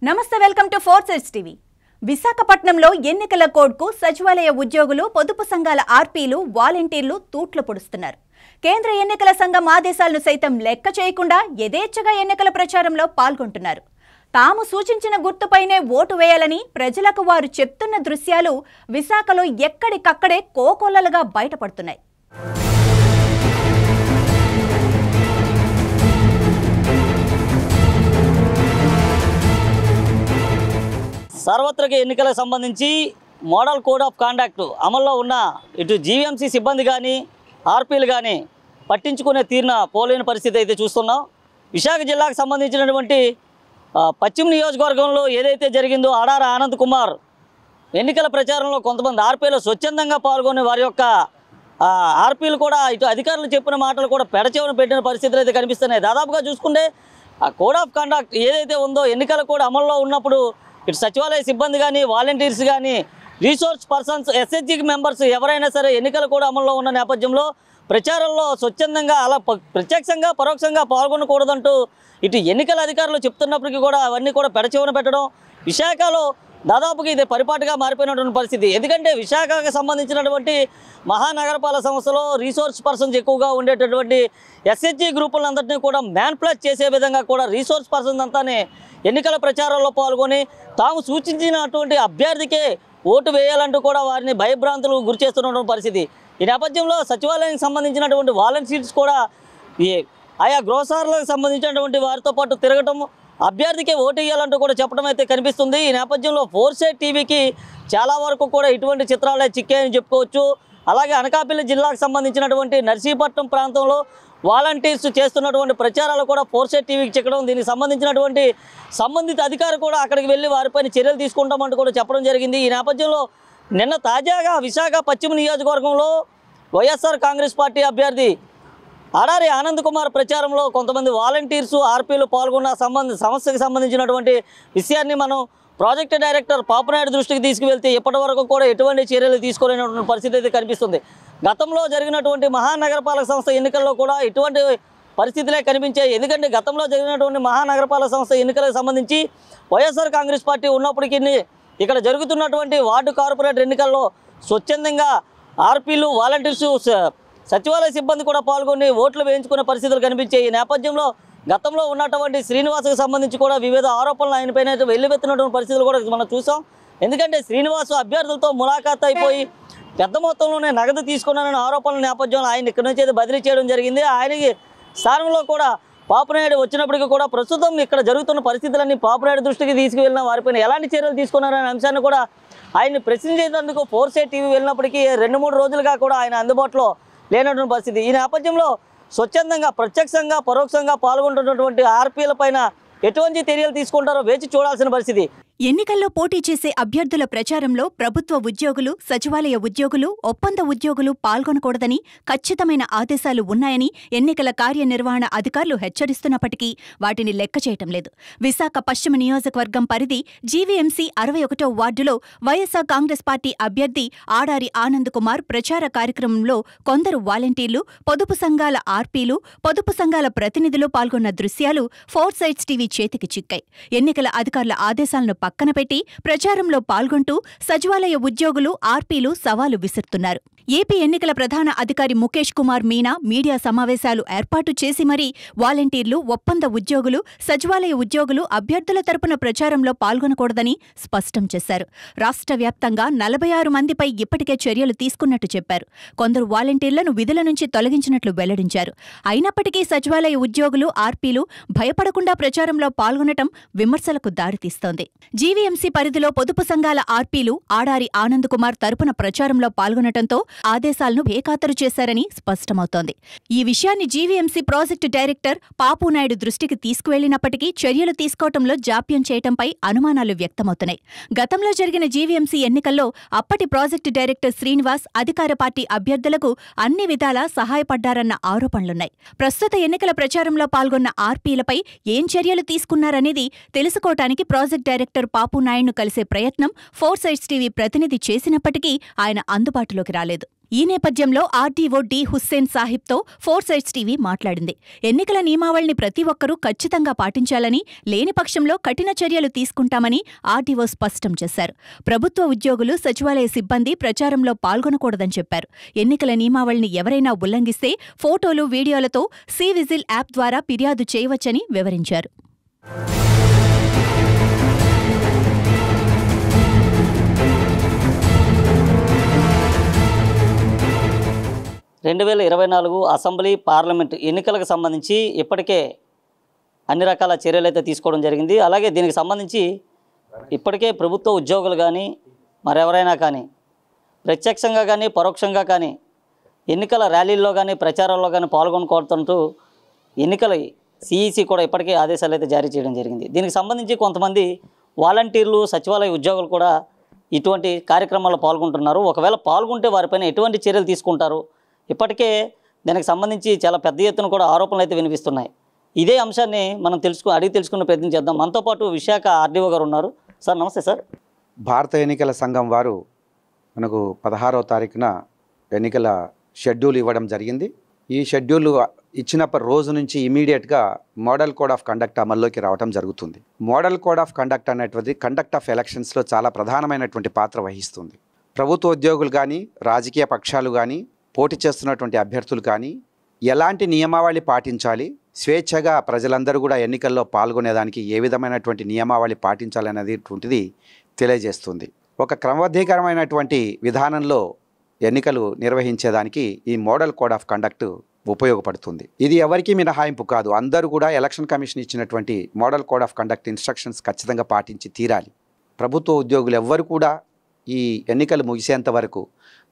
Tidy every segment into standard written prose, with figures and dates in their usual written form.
నమస్తే, welcome to forces TV. విశాఖపట్నంలో ఎన్నికల కోడ్కు సచివాలయ ఉద్యోగులు, పొదుపు సంఘాల ఆర్పీలు, వాలంటీర్లు తూట్లు పొడుస్తున్నారు. కేంద్ర ఎన్నికల సంఘం ఆదేశాలను సైతం లెక్క చేయకుండా యథేచ్ఛగా ఎన్నికల ప్రచారంలో పాల్గొంటున్నారు. తాము సూచించిన గుర్తుపైనే ఓటు వేయాలని ప్రజలకు వారు చెప్తున్న దృశ్యాలు విశాఖలో ఎక్కడికక్కడే కోకొల్లలుగా బయటపడుతున్నాయి. సార్వత్రిక ఎన్నికలకు సంబంధించి మోడల్ కోడ్ ఆఫ్ కాండక్ట్ అమల్లో ఉన్న ఇటు జీవీఎంసీ సిబ్బంది కానీ ఆర్పీలు కానీ పట్టించుకునే తీరున పోలేని పరిస్థితి అయితే చూస్తున్నాం. విశాఖ జిల్లాకు సంబంధించినటువంటి పశ్చిమ నియోజకవర్గంలో ఏదైతే జరిగిందో ఆడారి ఆనంద్ కుమార్ ఎన్నికల ప్రచారంలో కొంతమంది ఆర్పీలు స్వచ్ఛందంగా పాల్గొని వారి యొక్క ఆర్పీలు కూడా ఇటు అధికారులు చెప్పిన మాటలు కూడా పెడచెవిన పెట్టిన పరిస్థితులు అయితే కనిపిస్తున్నాయి. దాదాపుగా చూసుకుంటే ఆ కోడ్ ఆఫ్ కాండక్ట్ ఏదైతే ఉందో ఎన్నికల కోడ్ అమల్లో ఉన్నప్పుడు ఇటు సచివాలయ సిబ్బంది కానీ వాలంటీర్స్ కానీ రీసోర్స్ పర్సన్స్ ఎస్హెచ్జి మెంబర్స్ ఎవరైనా సరే ఎన్నికలు కూడా అమల్లో ఉన్న నేపథ్యంలో ప్రచారంలో స్వచ్ఛందంగా అలా ప్రత్యక్షంగా పరోక్షంగా పాల్గొనకూడదంటూ ఇటు ఎన్నికల అధికారులు చెప్తున్నప్పటికీ కూడా అవన్నీ కూడా పెడచెవిన పెట్టడం విశాఖలో దాదాపుగా ఇది పరిపాటిగా మారిపోయినటువంటి పరిస్థితి. ఎందుకంటే విశాఖకు సంబంధించినటువంటి మహానగరపాలక సంస్థలో రీసోర్స్ పర్సన్స్ ఎక్కువగా ఉండేటటువంటి ఎస్హెచ్జి గ్రూపులందరినీ కూడా మ్యాన్ప్లేస్ చేసే విధంగా కూడా రీసోర్స్ పర్సన్స్ అంతానే ఎన్నికల ప్రచారంలో పాల్గొని తాము సూచించినటువంటి అభ్యర్థికే ఓటు వేయాలంటూ కూడా వారిని భయభ్రాంతులకు గురి చేస్తున్నటువంటి పరిస్థితి. ఈ నేపథ్యంలో సచివాలయానికి సంబంధించినటువంటి వాలంటీర్స్ కూడా ఆయా గృహసారులకు సంబంధించినటువంటి వారితో పాటు తిరగటం, అభ్యర్థికే ఓటు వేయాలంటూ కూడా చెప్పడం అయితే కనిపిస్తుంది. ఈ నేపథ్యంలో ఫోర్సెస్ టీవీకి చాలా వరకు కూడా ఇటువంటి చిత్రాలే చిక్కాయని చెప్పుకోవచ్చు. అలాగే అనకాపల్లి జిల్లాకు సంబంధించినటువంటి నర్సీపట్నం ప్రాంతంలో వాలంటీర్స్ చేస్తున్నటువంటి ప్రచారాలు కూడా ఫోర్సెస్ టీవీకి చిక్కడం, దీనికి సంబంధించినటువంటి సంబంధిత అధికారి కూడా అక్కడికి వెళ్ళి వారిపైన చర్యలు తీసుకుంటామంటూ కూడా చెప్పడం జరిగింది. ఈ నేపథ్యంలో నిన్న తాజాగా విశాఖ పశ్చిమ నియోజకవర్గంలో వైఎస్ఆర్ కాంగ్రెస్ పార్టీ అభ్యర్థి ఆడారి ఆనంద్ కుమార్ ప్రచారంలో కొంతమంది వాలంటీర్స్ ఆర్పీలు పాల్గొన్న సమస్యకు సంబంధించినటువంటి విషయాన్ని మనం ప్రాజెక్టు డైరెక్టర్ పాపనాయుడు దృష్టికి తీసుకువెళ్తే ఇప్పటి వరకు కూడా ఎటువంటి చర్యలు తీసుకోలేనటువంటి పరిస్థితి అయితే కనిపిస్తుంది. గతంలో జరిగినటువంటి మహానగరపాలక సంస్థ ఎన్నికల్లో కూడా ఇటువంటి పరిస్థితులే కనిపించాయి. ఎందుకంటే గతంలో జరిగినటువంటి మహానగరపాలక సంస్థ ఎన్నికలకు సంబంధించి వైఎస్ఆర్ కాంగ్రెస్ పార్టీ ఉన్నప్పటికీ ఇక్కడ జరుగుతున్నటువంటి వార్డు కార్పొరేటర్ ఎన్నికల్లో స్వచ్ఛందంగా ఆర్పీలు వాలంటీర్స్ సచివాలయ సిబ్బంది కూడా పాల్గొని ఓట్లు వేయించుకునే పరిస్థితులు కనిపించాయి. ఈ నేపథ్యంలో గతంలో ఉన్నటువంటి శ్రీనివాస్కి సంబంధించి కూడా వివిధ ఆరోపణలు ఆయనపైన వెల్లువెత్తినటువంటి పరిస్థితులు కూడా మనం చూసాం. ఎందుకంటే శ్రీనివాస్ అభ్యర్థులతో ములాఖాత్ అయిపోయి పెద్ద మొత్తంలోనే నగదు తీసుకున్నారనే ఆరోపణల నేపథ్యంలో ఆయన ఇక్కడి నుంచి అయితే బదిలీ చేయడం జరిగింది. ఆయనకి స్థానంలో కూడా పాపనాయుడు వచ్చినప్పటికీ కూడా ప్రస్తుతం ఇక్కడ జరుగుతున్న పరిస్థితులన్నీ పాపనాయుడు దృష్టికి తీసుకువెళ్ళిన వారిపైన ఎలాంటి చర్యలు తీసుకున్నారనే అంశాన్ని కూడా ఆయన్ని ప్రశ్నించేందుకు ఫోర్సెస్ టీవీ వెళ్ళినప్పటికీ 2-3 రోజులుగా కూడా ఆయన అందుబాటులో లేనటువంటి పరిస్థితి. ఈ నేపథ్యంలో స్వచ్ఛందంగా ప్రత్యక్షంగా పరోక్షంగా పాల్గొంటున్నటువంటి ఆర్పీల పైన ఎటువంటి చర్యలు తీసుకుంటారో వేచి చూడాల్సిన పరిస్థితి. ఎన్నికల్లో పోటీ చేసే అభ్యర్థుల ప్రచారంలో ప్రభుత్వ ఉద్యోగులు, సచివాలయ ఉద్యోగులు, ఒప్పంద ఉద్యోగులు పాల్గొనకూడదని ఖచ్చితమైన ఆదేశాలు ఉన్నాయని ఎన్నికల కార్యనిర్వహణ అధికారులు హెచ్చరిస్తున్నప్పటికీ వాటిని లెక్క చేయటం లేదు. విశాఖ పశ్చిమ నియోజకవర్గం పరిధి జీవీఎంసీ 61వ వార్డులో వైఎస్సార్ కాంగ్రెస్ పార్టీ అభ్యర్థి ఆడారి ఆనంద్ కుమార్ ప్రచార కార్యక్రమంలో కొందరు వాలంటీర్లు, పొదుపు సంఘాల ఆర్పీలు, పొదుపు సంఘాల ప్రతినిధులు పాల్గొన్న దృశ్యాలు ఫోర్సెస్ టీవీ చేతికి చిక్కాయి. ఎన్నికల అధికారుల ఆదేశాలను పక్కన పెట్టి ప్రచారంలో పాల్గొంటూ సచివాలయ ఉద్యోగులు, ఆర్పీలు సవాలు విసురుతున్నారు. ఏపీ ఎన్నికల ప్రధాన అధికారి ముఖేష్ కుమార్ మీనా మీడియా సమావేశాలు ఏర్పాటు చేసి మరీ వాలంటీర్లు, ఒప్పంద ఉద్యోగులు, సచివాలయ ఉద్యోగులు అభ్యర్థుల తరపున ప్రచారంలో పాల్గొనకూడదని స్పష్టం చేశారు. రాష్ట్ర వ్యాప్తంగా 46 మందిపై ఇప్పటికే చర్యలు తీసుకున్నట్టు చెప్పారు. కొందరు వాలంటీర్లను విధుల నుంచి తొలగించినట్లు వెల్లడించారు. అయినప్పటికీ సచివాలయ ఉద్యోగులు, ఆర్పీలు భయపడకుండా ప్రచారంలో పాల్గొనటం విమర్శలకు దారితీస్తోంది. జీవీఎంసీ పరిధిలో పొదుపు సంఘాల ఆర్పీలు ఆడారి ఆనంద్ కుమార్ తరపున ప్రచారంలో పాల్గొనటంతో ఆదేశాలను బేఖాతరు చేశారని స్పష్టమవుతోంది. ఈ విషయాన్ని జీవీఎంసీ ప్రాజెక్టు డైరెక్టర్ పాపునాయుడు దృష్టికి తీసుకువెళ్లినప్పటికీ చర్యలు తీసుకోవటంలో జాప్యం చేయటంపై అనుమానాలు వ్యక్తమవుతున్నాయి. గతంలో జరిగిన జీవీఎంసీ ఎన్నికల్లో అప్పటి ప్రాజెక్టు డైరెక్టర్ శ్రీనివాస్ అధికార పార్టీ అభ్యర్థులకు అన్ని విధాలా సహాయపడ్డారన్న ఆరోపణలున్నాయి. ప్రస్తుత ఎన్నికల ప్రచారంలో పాల్గొన్న ఆర్పీలపై ఏం చర్యలు తీసుకున్నారనేది తెలుసుకోవటానికి ప్రాజెక్ట్ డైరెక్టర్ పాపునాయుడును కలిసే ప్రయత్నం ఫోర్సెస్ టీవీ ప్రతినిధి చేసినప్పటికీ ఆయన అందుబాటులోకి రాలేదు. ఈ నేపథ్యంలో ఆర్డీఓ డి హుస్సేన్ సాహిబ్తో 4 సైడ్స్ టీవీ మాట్లాడింది. ఎన్నికల నియమావళిని ప్రతి ఒక్కరూ ఖచ్చితంగా పాటించాలని, లేని పక్షంలో కఠిన చర్యలు తీసుకుంటామని ఆర్డీఓ స్పష్టం చేశారు. ప్రభుత్వ ఉద్యోగులు, సచివాలయ సిబ్బంది ప్రచారంలో పాల్గొనకూడదని చెప్పారు. ఎన్నికల నియమావళిని ఎవరైనా ఉల్లంఘిస్తే ఫోటోలు, వీడియోలతో సి విజిల్ యాప్ ద్వారా ఫిర్యాదు చేయవచ్చని వివరించారు. 2024 అసెంబ్లీ, పార్లమెంటు ఎన్నికలకు సంబంధించి ఇప్పటికే అన్ని రకాల చర్యలు అయితే తీసుకోవడం జరిగింది. అలాగే దీనికి సంబంధించి ఇప్పటికే ప్రభుత్వ ఉద్యోగులు కానీ మరెవరైనా కానీ ప్రత్యక్షంగా కానీ పరోక్షంగా కానీ ఎన్నికల ర్యాలీల్లో కానీ ప్రచారాల్లో కానీ పాల్గొనకూడదంటూ ఎన్నికల సిఈసి కూడా ఇప్పటికే ఆదేశాలు అయితే జారీ చేయడం జరిగింది. దీనికి సంబంధించి కొంతమంది వాలంటీర్లు, సచివాలయ ఉద్యోగులు కూడా ఇటువంటి కార్యక్రమాల్లో పాల్గొంటున్నారు. ఒకవేళ పాల్గొంటే వారిపైన ఎటువంటి చర్యలు తీసుకుంటారు? ఇప్పటికే దానికి సంబంధించి చాలా పెద్ద ఎత్తున కూడా ఆరోపణలు అయితే వినిపిస్తున్నాయి. ఇదే అంశాన్ని మనం అడిగి తెలుసుకునే ప్రయత్నం చేద్దాం. మనతో పాటు విశాఖ ఆర్డీఓ గారు ఉన్నారు. సార్ నమస్తే సార్. భారత ఎన్నికల సంఘం వారు మనకు 16వ తారీఖున ఎన్నికల షెడ్యూల్ ఇవ్వడం జరిగింది. ఈ షెడ్యూల్ ఇచ్చిన రోజు నుంచి ఇమీడియట్గా మోడల్ కోడ్ ఆఫ్ కండక్ట్ అమల్లోకి రావడం జరుగుతుంది. మోడల్ కోడ్ ఆఫ్ కండక్ట్ అనేటువంటిది కండక్ట్ ఆఫ్ ఎలక్షన్స్లో చాలా ప్రధానమైనటువంటి పాత్ర వహిస్తుంది. ప్రభుత్వ ఉద్యోగులు కానీ, రాజకీయ పక్షాలు కానీ, పోటీ చేస్తున్నటువంటి అభ్యర్థులు కానీ ఎలాంటి నియమావళి పాటించాలి, స్వేచ్ఛగా ప్రజలందరూ కూడా ఎన్నికల్లో పాల్గొనేదానికి ఏ విధమైనటువంటి నియమావళి పాటించాలనేటువంటిది తెలియజేస్తుంది. ఒక క్రమబద్ధీకరమైనటువంటి విధానంలో ఎన్నికలు నిర్వహించేదానికి ఈ మోడల్ కోడ్ ఆఫ్ కండక్ట్ ఉపయోగపడుతుంది. ఇది ఎవరికీ మినహాయింపు కాదు. అందరూ కూడా ఎలక్షన్ కమిషన్ ఇచ్చినటువంటి model code of conduct instructions ఖచ్చితంగా పాటించి తీరాలి. ప్రభుత్వ ఉద్యోగులు ఎవ్వరు కూడా ఈ ఎన్నికలు ముగిసేంత వరకు,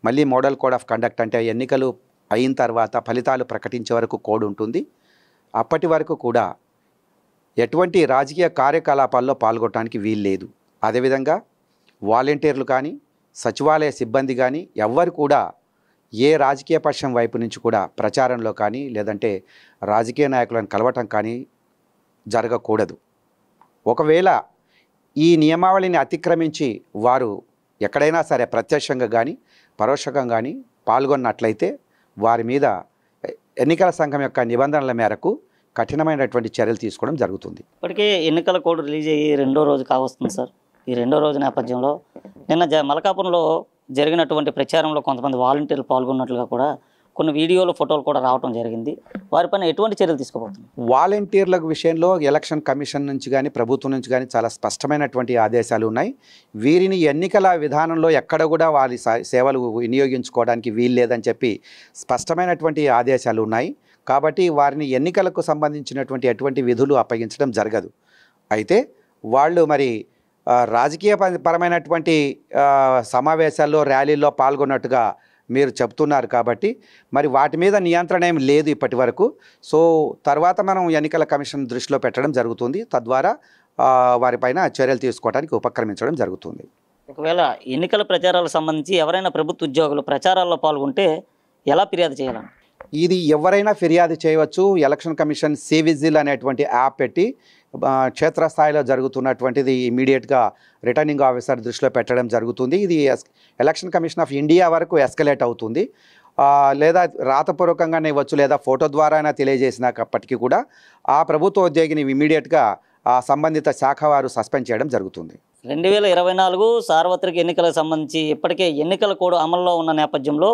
మళ్ళీ మోడల్ కోడ్ ఆఫ్ కండక్ట్ అంటే ఎన్నికలు అయిన తర్వాత ఫలితాలు ప్రకటించే వరకు కోడ్ ఉంటుంది. అప్పటి వరకు కూడా ఎటువంటి రాజకీయ కార్యకలాపాల్లో పాల్గొనడానికి వీల్లేదు. అదేవిధంగా వాలంటీర్లు కానీ, సచివాలయ సిబ్బంది కానీ ఎవ్వరు కూడా ఏ రాజకీయ పక్షం వైపు నుంచి కూడా ప్రచారంలో కానీ లేదంటే రాజకీయ నాయకులను కలవటం కానీ జరగకూడదు. ఒకవేళ ఈ నియమావళిని అతిక్రమించి వారు ఎక్కడైనా సరే ప్రత్యక్షంగా కానీ పరోక్షంగా కానీ పాల్గొన్నట్లయితే వారి మీద ఎన్నికల సంఘం యొక్క నిబంధనల మేరకు కఠినమైనటువంటి చర్యలు తీసుకోవడం జరుగుతుంది. ఇప్పటికే ఎన్నికల కోడ్ రిలీజ్ అయ్యి 2వ రోజు కావస్తుంది సార్. ఈ 2వ రోజు నేపథ్యంలో నిన్న మలకాపురంలో జరిగినటువంటి ప్రచారంలో కొంతమంది వాలంటీర్లు పాల్గొన్నట్లుగా కూడా కొన్ని వీడియోలు, ఫోటోలు కూడా రావడం జరిగింది. వారిపైన ఎటువంటి చర్యలు తీసుకోబోతున్నారు? వాలంటీర్ల విషయంలో ఎలక్షన్ కమిషన్ నుంచి కానీ ప్రభుత్వం నుంచి కానీ చాలా స్పష్టమైనటువంటి ఆదేశాలు ఉన్నాయి. వీరిని ఎన్నికల విధానంలో ఎక్కడ కూడా వారి సేవలు వినియోగించుకోవడానికి వీల్లేదని చెప్పి స్పష్టమైనటువంటి ఆదేశాలు ఉన్నాయి. కాబట్టి వారిని ఎన్నికలకు సంబంధించినటువంటి ఎటువంటి విధులు అప్పగించడం జరగదు. అయితే వాళ్ళు మరి రాజకీయ పరమైనటువంటి సమావేశాల్లో, ర్యాలీల్లో పాల్గొన్నట్టుగా మీరు చెప్తున్నారు. కాబట్టి మరి వాటి మీద నియంత్రణ ఏం లేదు ఇప్పటి వరకు. సో తర్వాత మనం ఎన్నికల కమిషన్ దృష్టిలో పెట్టడం జరుగుతుంది. తద్వారా వారిపైన చర్యలు తీసుకోవడానికి ఉపక్రమించడం జరుగుతుంది. ఒకవేళ ఎన్నికల ప్రచారాలకు సంబంధించి ఎవరైనా ప్రభుత్వ ఉద్యోగులు ప్రచారాల్లో పాల్గొంటే ఎలా ఫిర్యాదు చేయాలని? ఇది ఎవరైనా ఫిర్యాదు చేయవచ్చు. ఎలక్షన్ కమిషన్ సి విజిల్ అనేటువంటి యాప్ పెట్టి క్షేత్రస్థాయిలో జరుగుతున్నటువంటిది ఇమీడియట్గా రిటర్నింగ్ ఆఫీసర్ దృష్టిలో పెట్టడం జరుగుతుంది. ఇది ఎలక్షన్ కమిషన్ ఆఫ్ ఇండియా వరకు ఎస్కలేట్ అవుతుంది. లేదా రాతపూర్వకంగానే ఇవ్వచ్చు, లేదా ఫోటో ద్వారా అయినా తెలియజేసినప్పటికీ కూడా ఆ ప్రభుత్వ ఉద్యోగిని ఇమీడియట్గా ఆ సంబంధిత శాఖ వారు సస్పెండ్ చేయడం జరుగుతుంది. 2024 సార్వత్రిక ఎన్నికలకు సంబంధించి ఇప్పటికే ఎన్నికల కోడ్ అమల్లో ఉన్న నేపథ్యంలో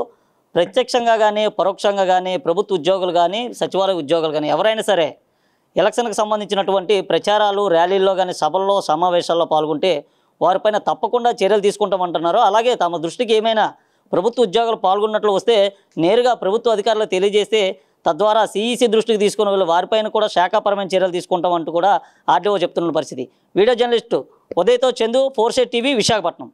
ప్రత్యక్షంగా కానీ పరోక్షంగా కానీ ప్రభుత్వ ఉద్యోగులు కానీ సచివాలయ ఉద్యోగులు కానీ ఎవరైనా సరే ఎలక్షన్కి సంబంధించినటువంటి ప్రచారాలు, ర్యాలీల్లో కానీ సభల్లో, సమావేశాల్లో పాల్గొంటే వారిపైన తప్పకుండా చర్యలు తీసుకుంటామంటున్నారు. అలాగే తమ దృష్టికి ఏమైనా ప్రభుత్వ ఉద్యోగులు పాల్గొన్నట్లు వస్తే నేరుగా ప్రభుత్వ అధికారులు తెలియజేస్తే తద్వారా సిఈసి దృష్టికి తీసుకుని వెళ్ళి వారిపైన కూడా శాఖాపరమైన చర్యలు తీసుకుంటామంటూ కూడా ఆర్డీఓ చెప్తున్న పరిస్థితి. వీడియో జర్నలిస్టు ఉదయ్తో చందు, 4 సైడ్ టీవీ, విశాఖపట్నం.